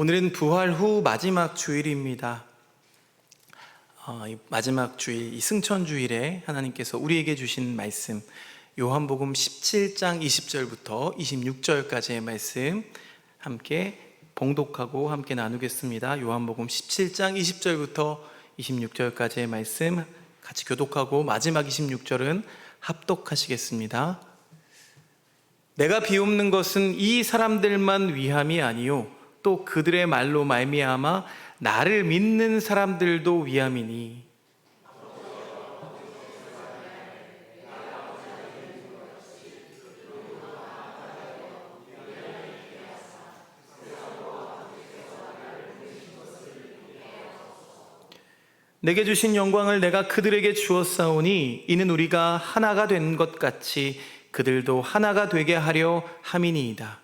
오늘은 부활 후 마지막 주일입니다. 이 마지막 주일, 이 승천 주일에 하나님께서 우리에게 주신 말씀, 요한복음 17장 20절부터 26절까지의 말씀 함께 봉독하고 함께 나누겠습니다. 요한복음 17장 20절부터 26절까지의 말씀 같이 교독하고 마지막 26절은 합독하시겠습니다. 내가 비옵는 것은 이 사람들만 위함이 아니요 또 그들의 말로 말미암아 나를 믿는 사람들도 위함이니 내게 주신 영광을 내가 그들에게 주었사오니 이는 우리가 하나가 된 것 같이 그들도 하나가 되게 하려 함이니이다.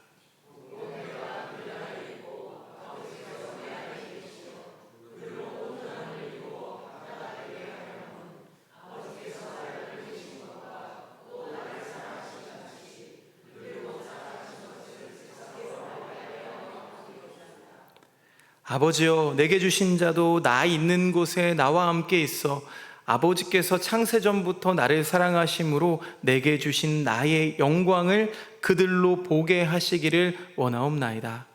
아버지여, 내게 주신 자도 나 있는 곳에 나와 함께 있어 아버지께서 창세전부터 나를 사랑하심으로 내게 주신 나의 영광을 그들로 보게 하시기를 원하옵나이다.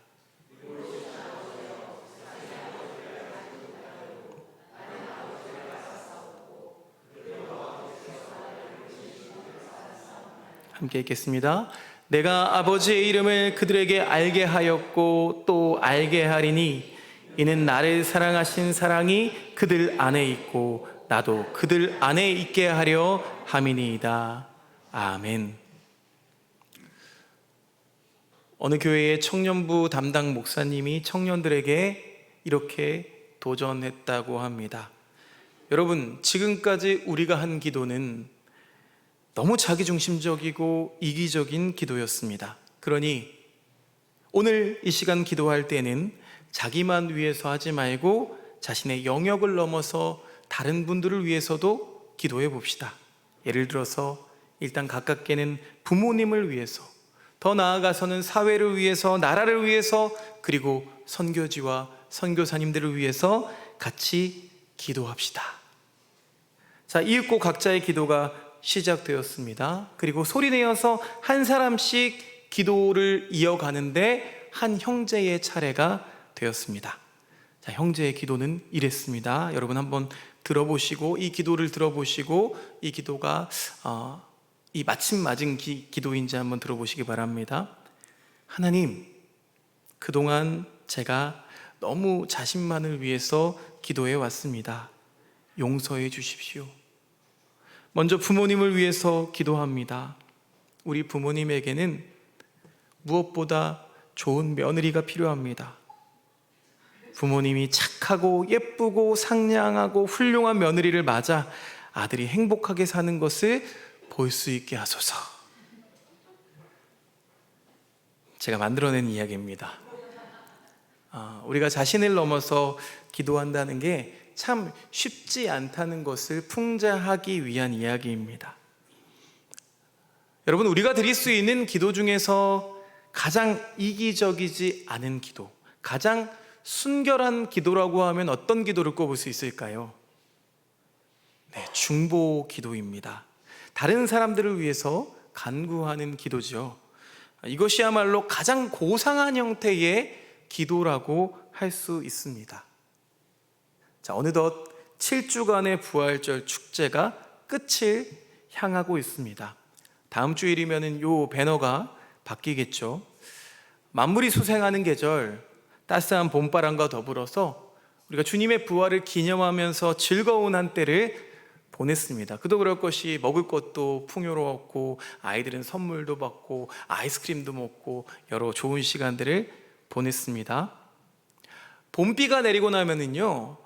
함께 읽겠습니다. 내가 아버지의 이름을 그들에게 알게 하였고 또 알게 하리니 이는 나를 사랑하신 사랑이 그들 안에 있고 나도 그들 안에 있게 하려 함이니이다. 아멘. 어느 교회의 청년부 담당 목사님이 청년들에게 이렇게 도전했다고 합니다. 여러분, 지금까지 우리가 한 기도는 너무 자기중심적이고 이기적인 기도였습니다. 그러니 오늘 이 시간 기도할 때는 자기만 위해서 하지 말고 자신의 영역을 넘어서 다른 분들을 위해서도 기도해 봅시다. 예를 들어서 일단 가깝게는 부모님을 위해서, 더 나아가서는 사회를 위해서, 나라를 위해서, 그리고 선교지와 선교사님들을 위해서 같이 기도합시다. 자, 이윽고 각자의 기도가 시작되었습니다. 그리고 소리내어서 한 사람씩 기도를 이어가는데 한 형제의 차례가 되었습니다. 자, 형제의 기도는 이랬습니다. 여러분 한번 들어보시고 이 기도를 들어보시고 이 기도가 이 마침 맞은 기도인지 한번 들어보시기 바랍니다. 하나님, 그동안 제가 너무 자신만을 위해서 기도해 왔습니다. 용서해 주십시오. 먼저 부모님을 위해서 기도합니다. 우리 부모님에게는 무엇보다 좋은 며느리가 필요합니다. 부모님이 착하고 예쁘고 상냥하고 훌륭한 며느리를 맞아 아들이 행복하게 사는 것을 볼 수 있게 하소서. 제가 만들어낸 이야기입니다. 우리가 자신을 넘어서 기도한다는 게 참 쉽지 않다는 것을 풍자하기 위한 이야기입니다. 여러분, 우리가 드릴 수 있는 기도 중에서 가장 이기적이지 않은 기도, 가장 순결한 기도라고 하면 어떤 기도를 꼽을 수 있을까요? 네, 중보 기도입니다. 다른 사람들을 위해서 간구하는 기도죠. 이것이야말로 가장 고상한 형태의 기도라고 할 수 있습니다. 자, 어느덧 7주간의 부활절 축제가 끝을 향하고 있습니다. 다음 주일이면 요 배너가 바뀌겠죠. 만물이 수생하는 계절, 따스한 봄바람과 더불어서 우리가 주님의 부활을 기념하면서 즐거운 한때를 보냈습니다. 그도 그럴 것이 먹을 것도 풍요로웠고 아이들은 선물도 받고 아이스크림도 먹고 여러 좋은 시간들을 보냈습니다. 봄비가 내리고 나면은요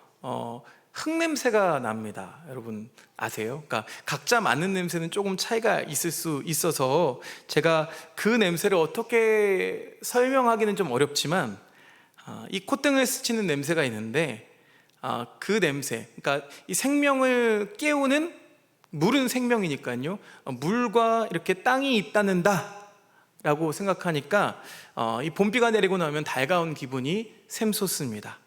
흙냄새가 납니다. 여러분 아세요? 그러니까 각자 맡는 냄새는 조금 차이가 있을 수 있어서 제가 그 냄새를 어떻게 설명하기는 좀 어렵지만 이 콧등을 스치는 냄새가 있는데 그 냄새, 그러니까 이 생명을 깨우는 물은 생명이니까요. 물과 이렇게 땅이 있다는다, 라고 생각하니까 이 봄비가 내리고 나면 달가운 기분이 샘솟습니다.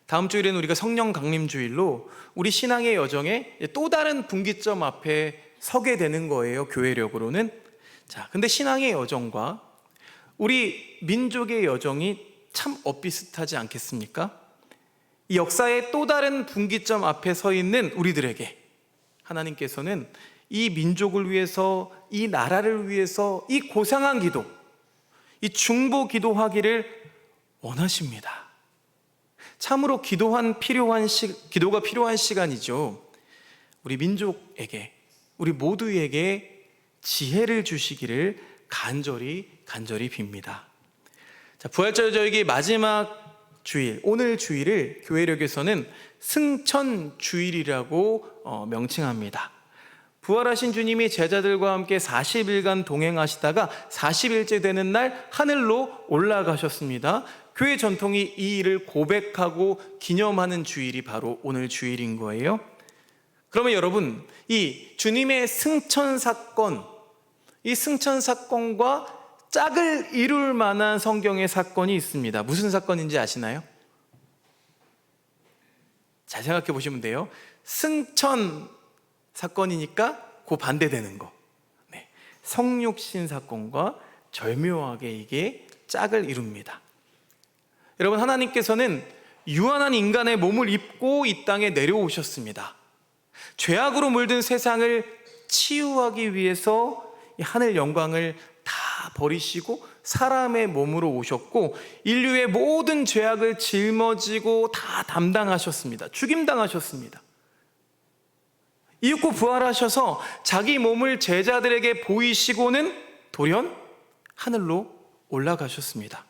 다음 주일에는 우리가 성령 강림 주일로 우리 신앙의 여정에 또 다른 분기점 앞에 서게 되는 거예요, 교회력으로는. 자, 근데 신앙의 여정과 우리 민족의 여정이 참 엇비슷하지 않겠습니까? 이 역사의 또 다른 분기점 앞에 서 있는 우리들에게 하나님께서는 이 민족을 위해서, 이 나라를 위해서 이 고상한 기도, 이 중보 기도하기를 원하십니다. 참으로 기도가 필요한 시간이죠. 우리 민족에게, 우리 모두에게 지혜를 주시기를 간절히 빕니다. 자, 부활절 저에게 마지막 주일, 오늘 주일을 교회력에서는 승천주일이라고 명칭합니다. 부활하신 주님이 제자들과 함께 40일간 동행하시다가 40일째 되는 날 하늘로 올라가셨습니다. 교회 전통이 이 일을 고백하고 기념하는 주일이 바로 오늘 주일인 거예요. 그러면 여러분, 이 주님의 승천 사건, 이 승천 사건과 짝을 이룰 만한 성경의 사건이 있습니다. 무슨 사건인지 아시나요? 잘 생각해 보시면 돼요. 승천 사건이니까 그 반대되는 거. 네. 성육신 사건과 절묘하게 이게 짝을 이룹니다. 여러분, 하나님께서는 유한한 인간의 몸을 입고 이 땅에 내려오셨습니다. 죄악으로 물든 세상을 치유하기 위해서 이 하늘 영광을 다 버리시고 사람의 몸으로 오셨고 인류의 모든 죄악을 짊어지고 다 담당하셨습니다. 죽임당하셨습니다. 이윽고 부활하셔서 자기 몸을 제자들에게 보이시고는 돌연 하늘로 올라가셨습니다.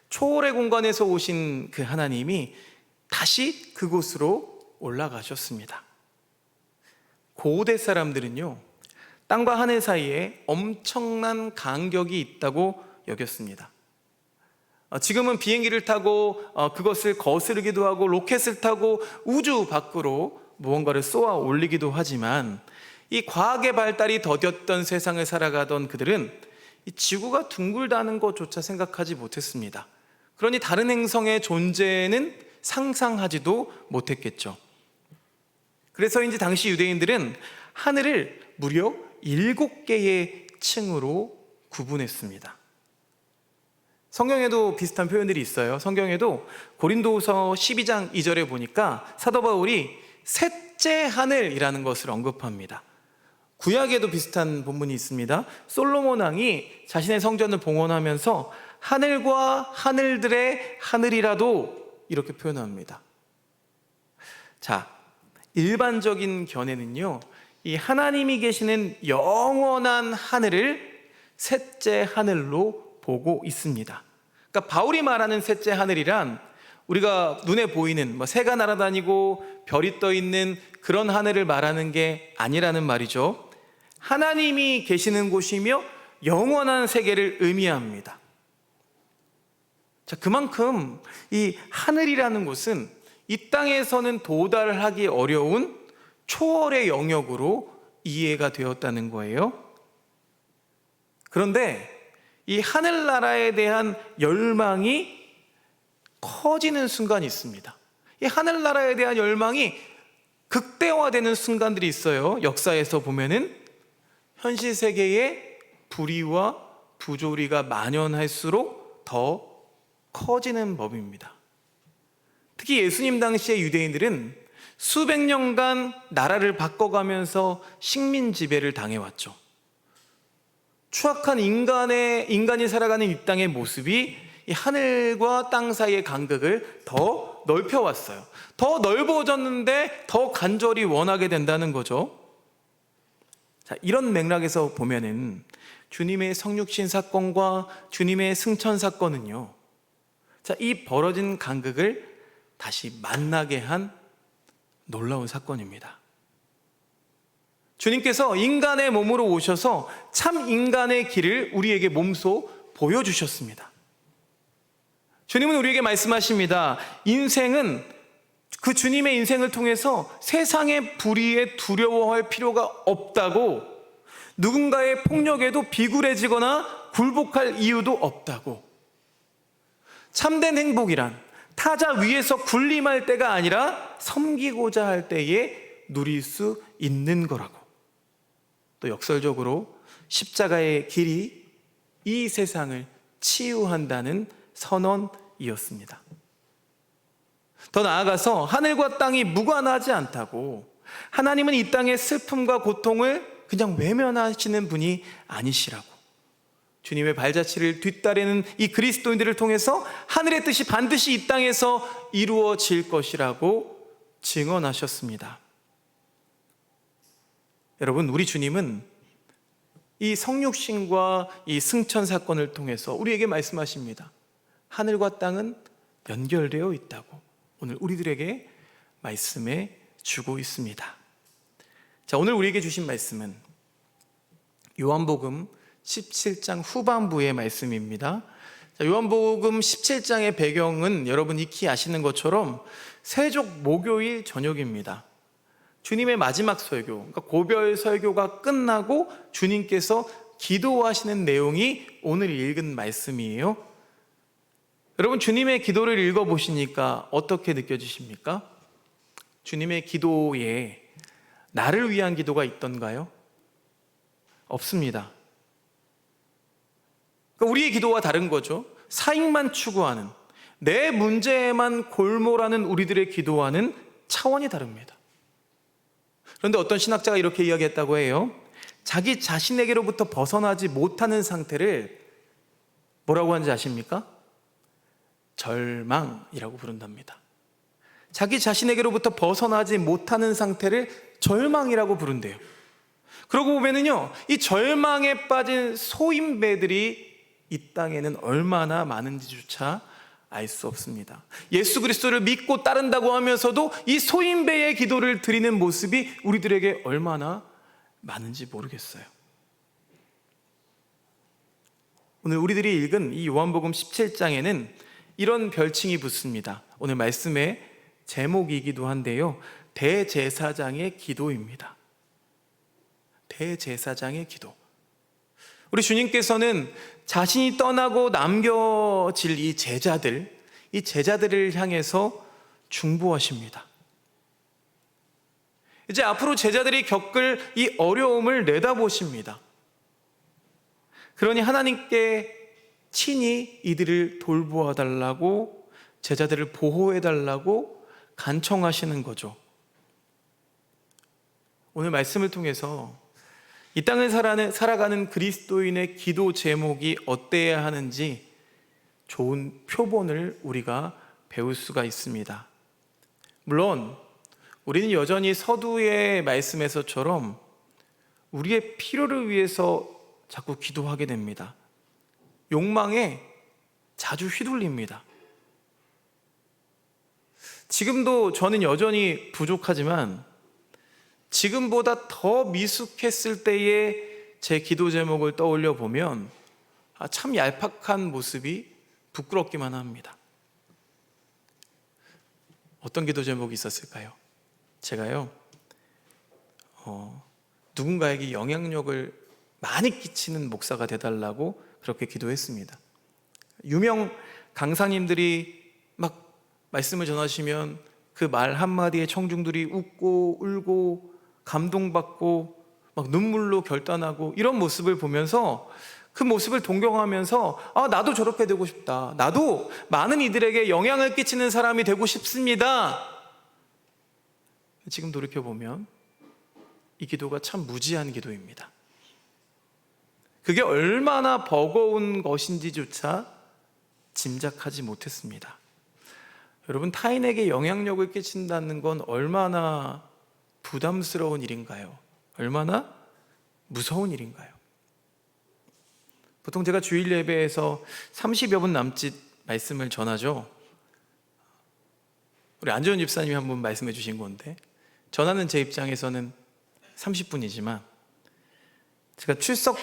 초월의 공간에서 오신 그 하나님이 다시 그곳으로 올라가셨습니다. 고대 사람들은요, 땅과 하늘 사이에 엄청난 간격이 있다고 여겼습니다. 지금은 비행기를 타고 그것을 거스르기도 하고 로켓을 타고 우주 밖으로 무언가를 쏘아 올리기도 하지만 이 과학의 발달이 더뎠던 세상을 살아가던 그들은 이 지구가 둥글다는 것조차 생각하지 못했습니다. 그러니 다른 행성의 존재는 상상하지도 못했겠죠. 그래서인지 당시 유대인들은 하늘을 무려 7개의 층으로 구분했습니다. 성경에도 비슷한 표현들이 있어요. 성경에도 고린도후서 12장 2절에 보니까 사도 바울이 셋째 하늘이라는 것을 언급합니다. 구약에도 비슷한 본문이 있습니다. 솔로몬 왕이 자신의 성전을 봉헌하면서 하늘과 하늘들의 하늘이라도 이렇게 표현합니다. 자, 일반적인 견해는요, 이 하나님이 계시는 영원한 하늘을 셋째 하늘로 보고 있습니다. 그러니까 바울이 말하는 셋째 하늘이란 우리가 눈에 보이는 새가 날아다니고 별이 떠 있는 그런 하늘을 말하는 게 아니라는 말이죠. 하나님이 계시는 곳이며 영원한 세계를 의미합니다. 자, 그만큼 이 하늘이라는 곳은 이 땅에서는 도달하기 어려운 초월의 영역으로 이해가 되었다는 거예요. 그런데 이 하늘나라에 대한 열망이 커지는 순간이 있습니다. 이 하늘나라에 대한 열망이 극대화되는 순간들이 있어요. 역사에서 보면은 현실 세계에 불의와 부조리가 만연할수록 더 커지는 법입니다. 특히 예수님 당시의 유대인들은 수백 년간 나라를 바꿔가면서 식민 지배를 당해왔죠. 추악한 인간이 살아가는 이 땅의 모습이 이 하늘과 땅 사이의 간극을 더 넓혀왔어요. 더 넓어졌는데 더 간절히 원하게 된다는 거죠. 자, 이런 맥락에서 보면은 주님의 성육신 사건과 주님의 승천 사건은요, 자, 이 벌어진 간극을 다시 만나게 한 놀라운 사건입니다. 주님께서 인간의 몸으로 오셔서 참 인간의 길을 우리에게 몸소 보여주셨습니다. 주님은 우리에게 말씀하십니다. 인생은 그 주님의 인생을 통해서 세상의 불의에 두려워할 필요가 없다고, 누군가의 폭력에도 비굴해지거나 굴복할 이유도 없다고. 참된 행복이란 타자 위에서 군림할 때가 아니라 섬기고자 할 때에 누릴 수 있는 거라고. 또 역설적으로 십자가의 길이 이 세상을 치유한다는 선언이었습니다. 더 나아가서 하늘과 땅이 무관하지 않다고, 하나님은 이 땅의 슬픔과 고통을 그냥 외면하시는 분이 아니시라고. 주님의 발자취를 뒤따르는 이 그리스도인들을 통해서 하늘의 뜻이 반드시 이 땅에서 이루어질 것이라고 증언하셨습니다. 여러분, 우리 주님은 이 성육신과 이 승천 사건을 통해서 우리에게 말씀하십니다. 하늘과 땅은 연결되어 있다고 오늘 우리들에게 말씀해 주고 있습니다. 자, 오늘 우리에게 주신 말씀은 요한복음 17장 후반부의 말씀입니다. 자, 요한복음 17장의 배경은 여러분 익히 아시는 것처럼 세족 목요일 저녁입니다. 주님의 마지막 설교, 그러니까 고별 설교가 끝나고 주님께서 기도하시는 내용이 오늘 읽은 말씀이에요. 여러분, 주님의 기도를 읽어보시니까 어떻게 느껴지십니까? 주님의 기도에 나를 위한 기도가 있던가요? 없습니다. 그러니까 우리의 기도와 다른 거죠. 사익만 추구하는, 내 문제에만 골몰하는 우리들의 기도와는 차원이 다릅니다. 그런데 어떤 신학자가 이렇게 이야기했다고 해요. 자기 자신에게로부터 벗어나지 못하는 상태를 뭐라고 하는지 아십니까? 절망이라고 부른답니다. 자기 자신에게로부터 벗어나지 못하는 상태를 절망이라고 부른대요. 그러고 보면은요, 이 절망에 빠진 소인배들이 이 땅에는 얼마나 많은지조차 알 수 없습니다. 예수 그리스도를 믿고 따른다고 하면서도 이 소인배의 기도를 드리는 모습이 우리들에게 얼마나 많은지 모르겠어요. 오늘 우리들이 읽은 이 요한복음 17장에는 이런 별칭이 붙습니다. 오늘 말씀의 제목이기도 한데요, 대제사장의 기도입니다. 대제사장의 기도. 우리 주님께서는 자신이 떠나고 남겨질 이 제자들을 향해서 중보하십니다. 이제 앞으로 제자들이 겪을 이 어려움을 내다보십니다. 그러니 하나님께 친히 이들을 돌보아 달라고, 제자들을 보호해 달라고 간청하시는 거죠. 오늘 말씀을 통해서 이 땅을 살아가는 그리스도인의 기도 제목이 어때야 하는지 좋은 표본을 우리가 배울 수가 있습니다. 물론 우리는 여전히 서두의 말씀에서처럼 우리의 필요를 위해서 자꾸 기도하게 됩니다. 욕망에 자주 휘둘립니다. 지금도 저는 여전히 부족하지만 지금보다 더 미숙했을 때의 제 기도 제목을 떠올려 보면 참 얄팍한 모습이 부끄럽기만 합니다. 어떤 기도 제목이 있었을까요? 제가요, 누군가에게 영향력을 많이 끼치는 목사가 되달라고 그렇게 기도했습니다. 유명 강사님들이 막 말씀을 전하시면 그 말 한마디에 청중들이 웃고 울고 감동받고 막 눈물로 결단하고 이런 모습을 보면서 그 모습을 동경하면서 나도 저렇게 되고 싶다. 나도 많은 이들에게 영향을 끼치는 사람이 되고 싶습니다. 지금 돌이켜보면 이 기도가 참 무지한 기도입니다. 그게 얼마나 버거운 것인지조차 짐작하지 못했습니다. 여러분, 타인에게 영향력을 끼친다는 건 얼마나 부담스러운 일인가요? 얼마나 무서운 일인가요? 보통 제가 주일 예배에서 30여 분 남짓 말씀을 전하죠. 우리 안재원 집사님이 한번 말씀해 주신 건데, 전하는 제 입장에서는 30분이지만 제가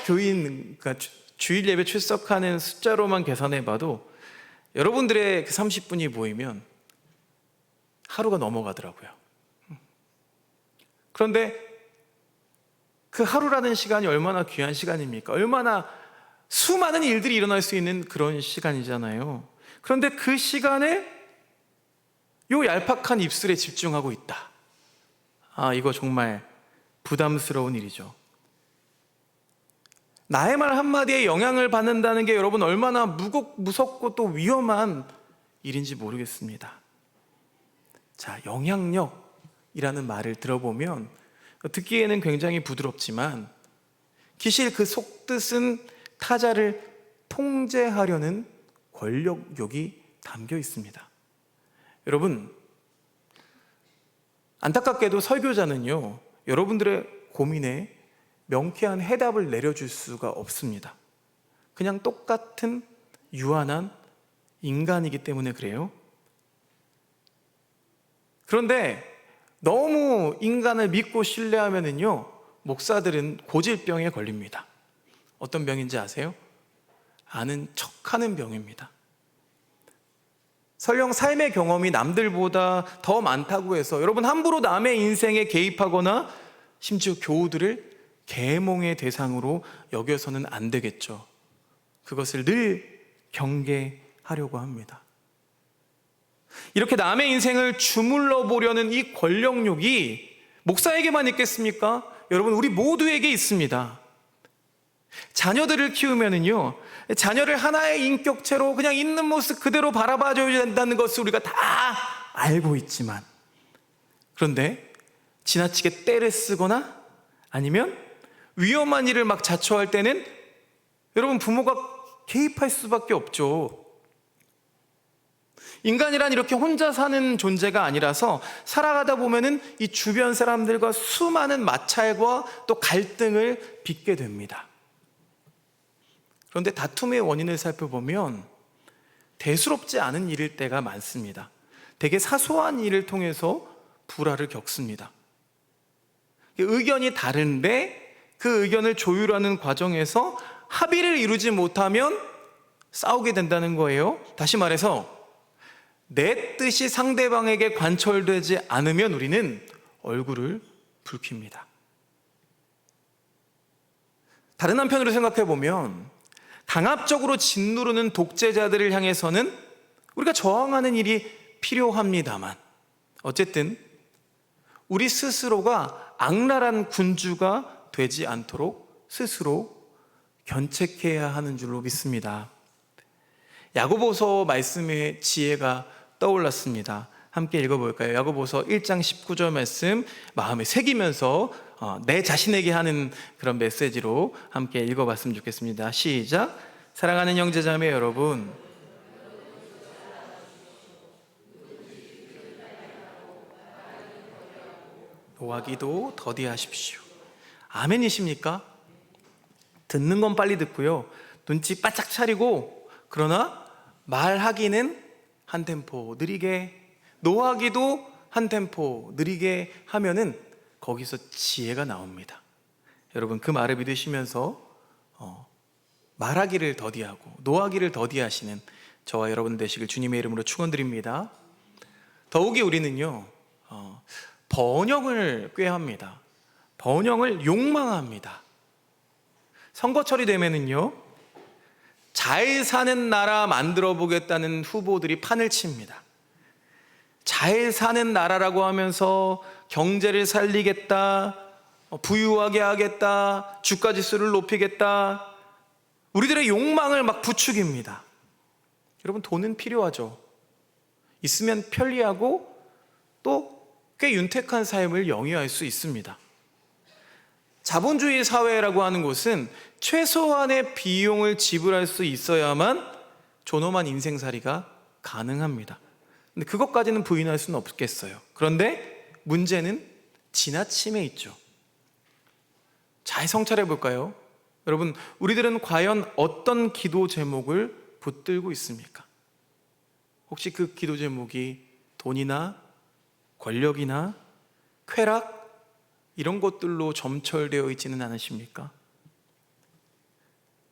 그러니까 주일 예배 출석하는 숫자로만 계산해 봐도 여러분들의 그 30분이 모이면 하루가 넘어가더라고요. 그런데 그 하루라는 시간이 얼마나 귀한 시간입니까? 얼마나 수많은 일들이 일어날 수 있는 그런 시간이잖아요. 그런데 그 시간에 요 얄팍한 입술에 집중하고 있다. 이거 정말 부담스러운 일이죠. 나의 말 한마디에 영향을 받는다는 게 여러분 얼마나 무섭고 또 위험한 일인지 모르겠습니다. 자, 영향력이라는 말을 들어보면 듣기에는 굉장히 부드럽지만 기실 그 속뜻은 타자를 통제하려는 권력욕이 담겨 있습니다. 여러분, 안타깝게도 설교자는요, 여러분들의 고민에 명쾌한 해답을 내려줄 수가 없습니다. 그냥 똑같은 유한한 인간이기 때문에 그래요. 그런데 너무 인간을 믿고 신뢰하면은요, 목사들은 고질병에 걸립니다. 어떤 병인지 아세요? 아는 척하는 병입니다. 설령 삶의 경험이 남들보다 더 많다고 해서 여러분 함부로 남의 인생에 개입하거나 심지어 교우들을 계몽의 대상으로 여겨서는 안 되겠죠. 그것을 늘 경계하려고 합니다. 이렇게 남의 인생을 주물러 보려는 이 권력욕이 목사에게만 있겠습니까? 여러분, 우리 모두에게 있습니다. 자녀들을 키우면은요, 자녀를 하나의 인격체로 그냥 있는 모습 그대로 바라봐줘야 된다는 것을 우리가 다 알고 있지만, 그런데 지나치게 떼를 쓰거나 아니면 위험한 일을 막 자초할 때는 여러분 부모가 개입할 수밖에 없죠. 인간이란 이렇게 혼자 사는 존재가 아니라서 살아가다 보면은 이 주변 사람들과 수많은 마찰과 또 갈등을 빚게 됩니다. 그런데 다툼의 원인을 살펴보면 대수롭지 않은 일일 때가 많습니다. 되게 사소한 일을 통해서 불화를 겪습니다. 의견이 다른데 그 의견을 조율하는 과정에서 합의를 이루지 못하면 싸우게 된다는 거예요. 다시 말해서 내 뜻이 상대방에게 관철되지 않으면 우리는 얼굴을 붉힙니다. 다른 한편으로 생각해 보면 강압적으로 짓누르는 독재자들을 향해서는 우리가 저항하는 일이 필요합니다만, 어쨌든 우리 스스로가 악랄한 군주가 되지 않도록 스스로 견책해야 하는 줄로 믿습니다. 야고보서 말씀의 지혜가 떠올랐습니다. 함께 읽어볼까요? 야고보서 1장 19절 말씀 마음에 새기면서 내 자신에게 하는 그런 메시지로 함께 읽어봤으면 좋겠습니다. 시작. 사랑하는 형제자매 여러분, 노하기도 더디하십시오. 아멘이십니까? 듣는 건 빨리 듣고요, 눈치 바짝 차리고, 그러나 말하기는 한 템포 느리게, 노하기도 한 템포 느리게 하면은 거기서 지혜가 나옵니다. 여러분, 그 말을 믿으시면서 말하기를 더디하고 노하기를 더디하시는 저와 여러분 되시길 주님의 이름으로 축원드립니다. 더욱이 우리는요, 번영을 꾀합니다. 번영을 욕망합니다. 선거철이 되면은요, 잘 사는 나라 만들어 보겠다는 후보들이 판을 칩니다. 잘 사는 나라라고 하면서 경제를 살리겠다, 부유하게 하겠다, 주가 지수를 높이겠다, 우리들의 욕망을 막 부추깁니다. 여러분, 돈은 필요하죠. 있으면 편리하고 또 꽤 윤택한 삶을 영위할 수 있습니다. 자본주의 사회라고 하는 곳은 최소한의 비용을 지불할 수 있어야만 존엄한 인생살이가 가능합니다. 근데 그것까지는 부인할 수는 없겠어요. 그런데 문제는 지나침에 있죠. 잘 성찰해 볼까요? 여러분, 우리들은 과연 어떤 기도 제목을 붙들고 있습니까? 혹시 그 기도 제목이 돈이나 권력이나 쾌락, 이런 것들로 점철되어 있지는 않으십니까?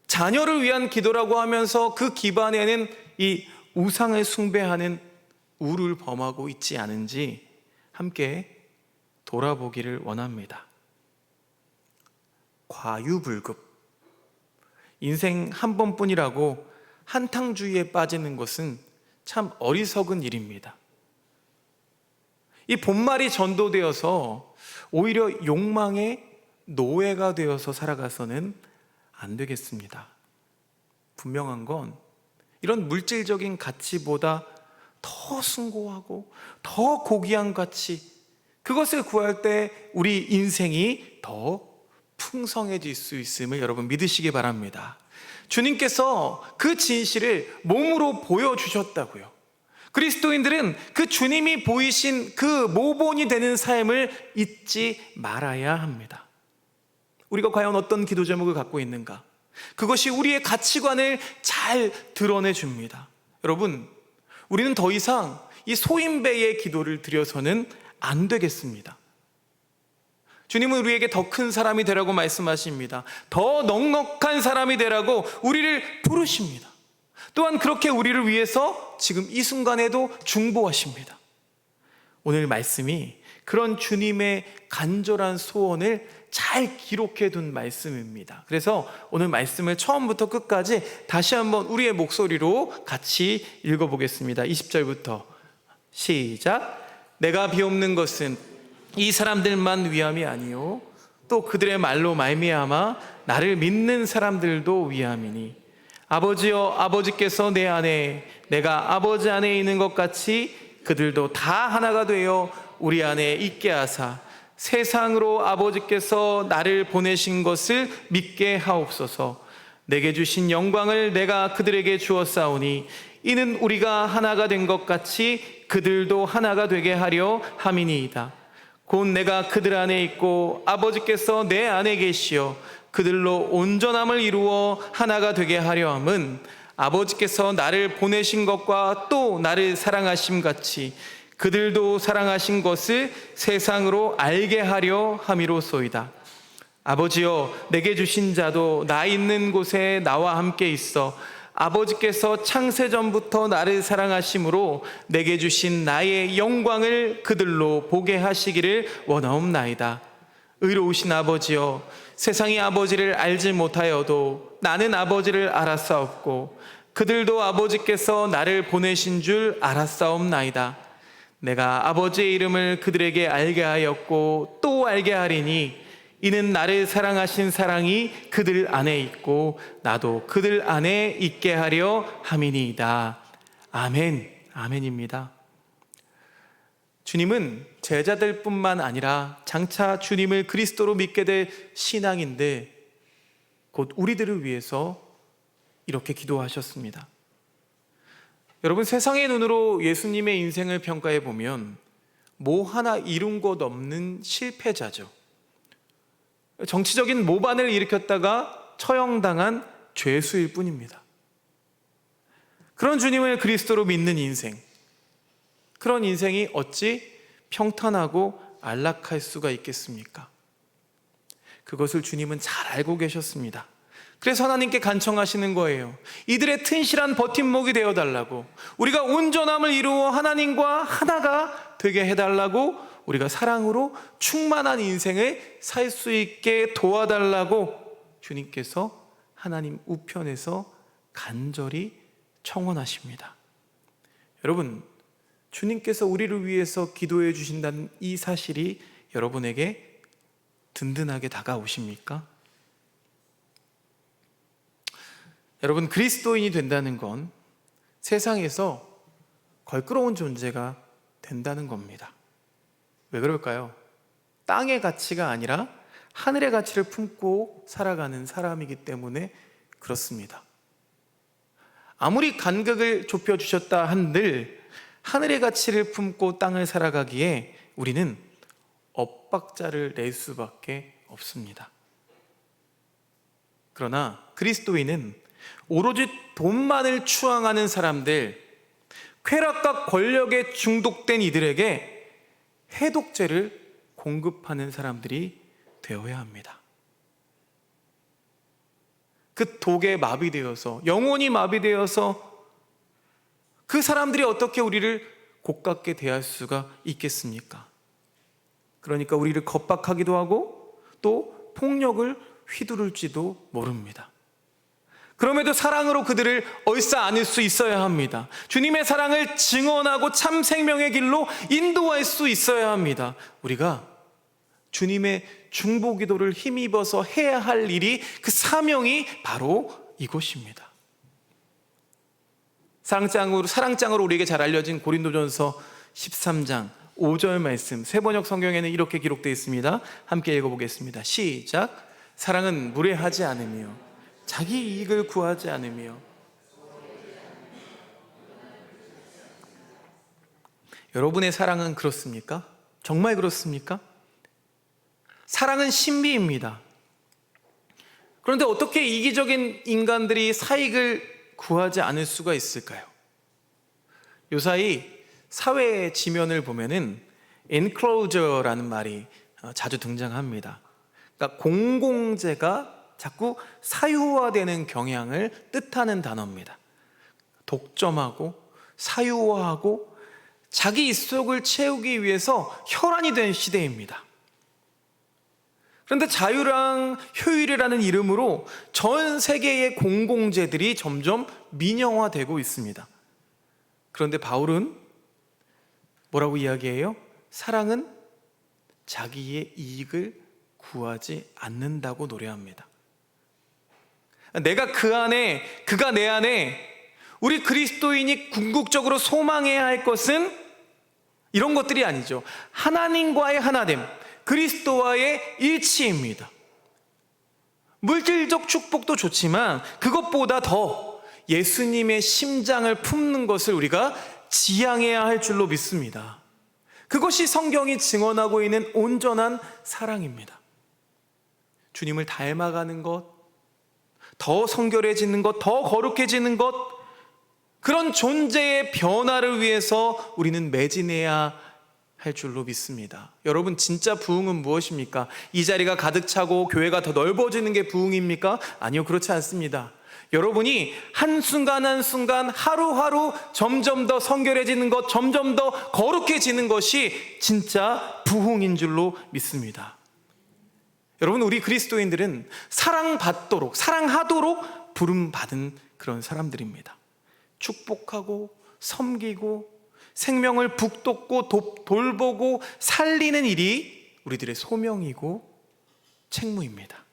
자녀를 위한 기도라고 하면서 그 기반에는 이 우상을 숭배하는 우를 범하고 있지 않은지 함께 돌아보기를 원합니다. 과유불급. 인생 한 번뿐이라고 한탕주의에 빠지는 것은 참 어리석은 일입니다. 이 본말이 전도되어서 오히려 욕망의 노예가 되어서 살아가서는 안 되겠습니다. 분명한 건 이런 물질적인 가치보다 더 숭고하고 더 고귀한 가치, 그것을 구할 때 우리 인생이 더 풍성해질 수 있음을 여러분 믿으시기 바랍니다. 주님께서 그 진실을 몸으로 보여주셨다고요. 그리스도인들은 그 주님이 보이신 그 모본이 되는 삶을 잊지 말아야 합니다. 우리가 과연 어떤 기도 제목을 갖고 있는가? 그것이 우리의 가치관을 잘 드러내 줍니다. 여러분, 우리는 더 이상 이 소인배의 기도를 드려서는 안 되겠습니다. 주님은 우리에게 더 큰 사람이 되라고 말씀하십니다. 더 넉넉한 사람이 되라고 우리를 부르십니다. 또한 그렇게 우리를 위해서 지금 이 순간에도 중보하십니다. 오늘 말씀이 그런 주님의 간절한 소원을 잘 기록해 둔 말씀입니다. 그래서 오늘 말씀을 처음부터 끝까지 다시 한번 우리의 목소리로 같이 읽어보겠습니다. 20절부터 시작. 내가 비옵는 것은 이 사람들만 위함이 아니요 또 그들의 말로 말미암아 나를 믿는 사람들도 위함이니 아버지여, 아버지께서 내 안에 내가 아버지 안에 있는 것 같이 그들도 다 하나가 되어 우리 안에 있게 하사 세상으로 아버지께서 나를 보내신 것을 믿게 하옵소서. 내게 주신 영광을 내가 그들에게 주었사오니 이는 우리가 하나가 된 것 같이 그들도 하나가 되게 하려 함이니이다. 곧 내가 그들 안에 있고 아버지께서 내 안에 계시어 그들로 온전함을 이루어 하나가 되게 하려 함은 아버지께서 나를 보내신 것과 또 나를 사랑하심 같이 그들도 사랑하신 것을 세상으로 알게 하려 함이로소이다. 아버지여, 내게 주신 자도 나 있는 곳에 나와 함께 있어 아버지께서 창세전부터 나를 사랑하심으로 내게 주신 나의 영광을 그들로 보게 하시기를 원하옵나이다. 의로우신 아버지여, 세상이 아버지를 알지 못하여도 나는 아버지를 알았사옵고 그들도 아버지께서 나를 보내신 줄 알았사옵나이다. 내가 아버지의 이름을 그들에게 알게 하였고 또 알게 하리니 이는 나를 사랑하신 사랑이 그들 안에 있고 나도 그들 안에 있게 하려 함이니이다. 아멘. 아멘입니다. 주님은 제자들뿐만 아니라 장차 주님을 그리스도로 믿게 될 신앙인들, 곧 우리들을 위해서 이렇게 기도하셨습니다. 여러분, 세상의 눈으로 예수님의 인생을 평가해 보면 뭐 하나 이룬 것 없는 실패자죠. 정치적인 모반을 일으켰다가 처형당한 죄수일 뿐입니다. 그런 주님을 그리스도로 믿는 인생, 그런 인생이 어찌 평탄하고 안락할 수가 있겠습니까? 그것을 주님은 잘 알고 계셨습니다. 그래서 하나님께 간청하시는 거예요. 이들의 튼실한 버팀목이 되어달라고, 우리가 온전함을 이루어 하나님과 하나가 되게 해달라고, 우리가 사랑으로 충만한 인생을 살 수 있게 도와달라고 주님께서 하나님 우편에서 간절히 청원하십니다. 여러분, 주님께서 우리를 위해서 기도해 주신다는 이 사실이 여러분에게 든든하게 다가오십니까? 여러분, 그리스도인이 된다는 건 세상에서 걸끄러운 존재가 된다는 겁니다. 왜 그럴까요? 땅의 가치가 아니라 하늘의 가치를 품고 살아가는 사람이기 때문에 그렇습니다. 아무리 간격을 좁혀주셨다 한들 하늘의 가치를 품고 땅을 살아가기에 우리는 엇박자를 낼 수밖에 없습니다. 그러나 그리스도인은 오로지 돈만을 추앙하는 사람들, 쾌락과 권력에 중독된 이들에게 해독제를 공급하는 사람들이 되어야 합니다. 그 독에 마비되어서, 영혼이 마비되어서 그 사람들이 어떻게 우리를 고깝게 대할 수가 있겠습니까? 그러니까 우리를 겁박하기도 하고 또 폭력을 휘두를지도 모릅니다. 그럼에도 사랑으로 그들을 얼싸 안을 수 있어야 합니다. 주님의 사랑을 증언하고 참 생명의 길로 인도할 수 있어야 합니다. 우리가 주님의 중보기도를 힘입어서 해야 할 일이, 그 사명이 바로 이것입니다. 사랑장으로 우리에게 잘 알려진 고린도전서 13장 5절 말씀, 새번역 성경에는 이렇게 기록되어 있습니다. 함께 읽어보겠습니다. 시작. 사랑은 무례하지 않으며 자기 이익을 구하지 않으며. 여러분의 사랑은 그렇습니까? 정말 그렇습니까? 사랑은 신비입니다. 그런데 어떻게 이기적인 인간들이 사익을 구하지 않을 수가 있을까요? 요사이 사회 지면을 보면은 enclosure라는 말이 자주 등장합니다. 그러니까 공공재가 자꾸 사유화되는 경향을 뜻하는 단어입니다. 독점하고 사유화하고 자기 입속을 채우기 위해서 혈안이 된 시대입니다. 그런데 자유랑 효율이라는 이름으로 전 세계의 공공재들이 점점 민영화되고 있습니다. 그런데 바울은 뭐라고 이야기해요? 사랑은 자기의 이익을 구하지 않는다고 노래합니다. 내가 그 안에, 그가 내 안에, 우리 그리스도인이 궁극적으로 소망해야 할 것은 이런 것들이 아니죠. 하나님과의 하나됨, 그리스도와의 일치입니다. 물질적 축복도 좋지만 그것보다 더 예수님의 심장을 품는 것을 우리가 지향해야 할 줄로 믿습니다. 그것이 성경이 증언하고 있는 온전한 사랑입니다. 주님을 닮아가는 것, 더 성결해지는 것, 더 거룩해지는 것, 그런 존재의 변화를 위해서 우리는 매진해야 할 줄로 믿습니다. 여러분, 진짜 부흥은 무엇입니까? 이 자리가 가득 차고 교회가 더 넓어지는 게 부흥입니까? 아니요, 그렇지 않습니다. 여러분이 한순간 한순간 하루하루 점점 더 성결해지는 것, 점점 더 거룩해지는 것이 진짜 부흥인 줄로 믿습니다. 여러분, 우리 그리스도인들은 사랑받도록, 사랑하도록 부름받은 그런 사람들입니다. 축복하고 섬기고 생명을 북돋고 돌보고 살리는 일이 우리들의 소명이고 책무입니다.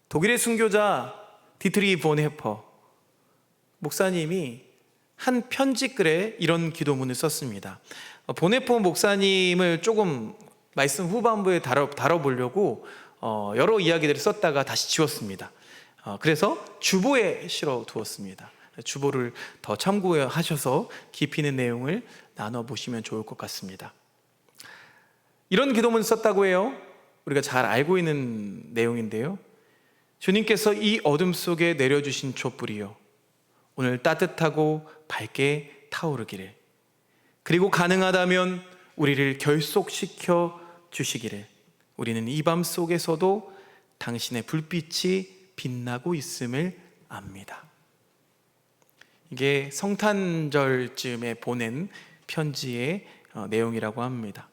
독일의 순교자 디트리 본헤퍼 목사님이 한 편지글에 이런 기도문을 썼습니다. 본헤퍼 목사님을 조금 말씀 후반부에 다뤄보려고 여러 이야기들을 썼다가 다시 지웠습니다. 그래서 주보에 실어 두었습니다. 주보를 더 참고하셔서 깊이 있는 내용을 나눠보시면 좋을 것 같습니다. 이런 기도문을 썼다고 해요. 우리가 잘 알고 있는 내용인데요. 주님께서 이 어둠 속에 내려주신 촛불이요, 오늘 따뜻하고 밝게 타오르기를, 그리고 가능하다면 우리를 결속시켜 주시기를, 우리는 이 밤 속에서도 당신의 불빛이 빛나고 있음을 압니다. 이게 성탄절쯤에 보낸 편지의 내용이라고 합니다.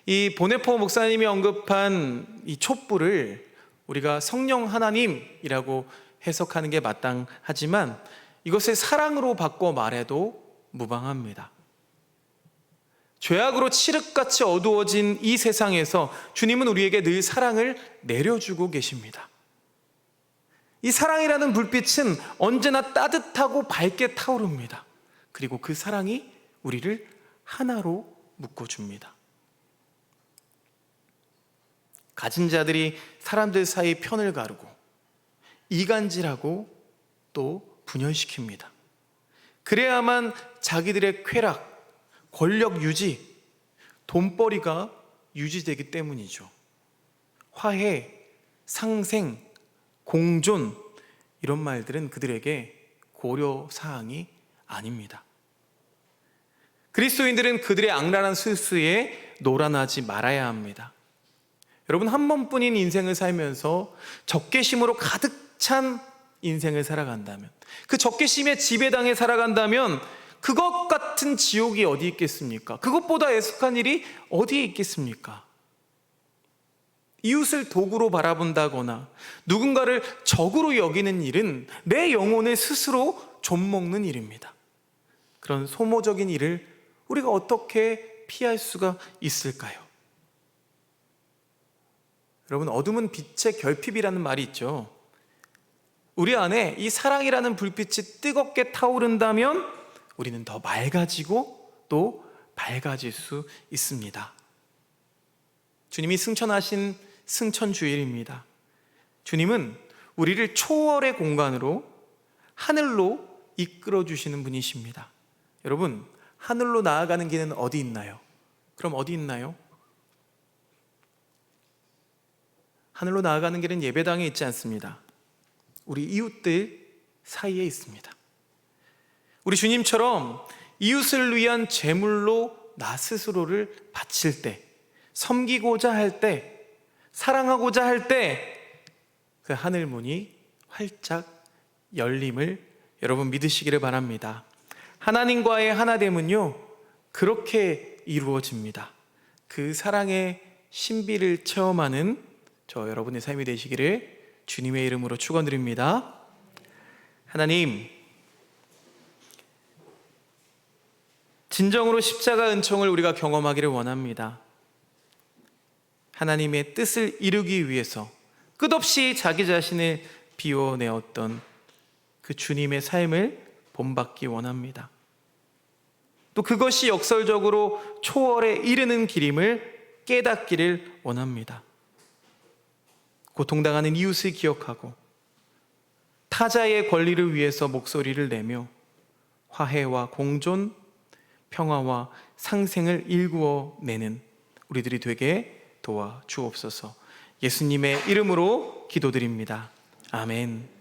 이 보네포 목사님이 언급한 이 촛불을 우리가 성령 하나님이라고 해석하는 게 마땅하지만 이것을 사랑으로 바꿔 말해도 무방합니다. 죄악으로 칠흑같이 어두워진 이 세상에서 주님은 우리에게 늘 사랑을 내려주고 계십니다. 이 사랑이라는 불빛은 언제나 따뜻하고 밝게 타오릅니다. 그리고 그 사랑이 우리를 하나로 묶어줍니다. 가진 자들이 사람들 사이 편을 가르고 이간질하고 또 분열시킵니다. 그래야만 자기들의 쾌락, 권력 유지, 돈벌이가 유지되기 때문이죠. 화해, 상생, 공존, 이런 말들은 그들에게 고려사항이 아닙니다. 그리스도인들은 그들의 악랄한 술수에 노란하지 말아야 합니다. 여러분, 한 번뿐인 인생을 살면서 적개심으로 가득 찬 인생을 살아간다면, 그 적개심에 지배당해 살아간다면 그것 같은 지옥이 어디 있겠습니까? 그것보다 애석한 일이 어디에 있겠습니까? 이웃을 도구로 바라본다거나 누군가를 적으로 여기는 일은 내 영혼을 스스로 좀먹는 일입니다. 그런 소모적인 일을 우리가 어떻게 피할 수가 있을까요? 여러분, 어둠은 빛의 결핍이라는 말이 있죠. 우리 안에 이 사랑이라는 불빛이 뜨겁게 타오른다면 우리는 더 맑아지고 또 밝아질 수 있습니다. 주님이 승천하신 승천주일입니다. 주님은 우리를 초월의 공간으로, 하늘로 이끌어 주시는 분이십니다. 여러분, 하늘로 나아가는 길은 어디 있나요? 그럼 어디 있나요? 하늘로 나아가는 길은 예배당에 있지 않습니다. 우리 이웃들 사이에 있습니다. 우리 주님처럼 이웃을 위한 제물로 나 스스로를 바칠 때, 섬기고자 할 때, 사랑하고자 할 때 그 하늘 문이 활짝 열림을 여러분 믿으시기를 바랍니다. 하나님과의 하나됨은요, 그렇게 이루어집니다. 그 사랑의 신비를 체험하는 저 여러분의 삶이 되시기를 주님의 이름으로 축원드립니다. 하나님, 진정으로 십자가 은총을 우리가 경험하기를 원합니다. 하나님의 뜻을 이루기 위해서 끝없이 자기 자신을 비워내었던 그 주님의 삶을 본받기 원합니다. 또 그것이 역설적으로 초월에 이르는 길임을 깨닫기를 원합니다. 고통당하는 이웃을 기억하고 타자의 권리를 위해서 목소리를 내며 화해와 공존, 평화와 상생을 일구어내는 우리들이 되게 도와주옵소서. 예수님의 이름으로 기도드립니다. 아멘.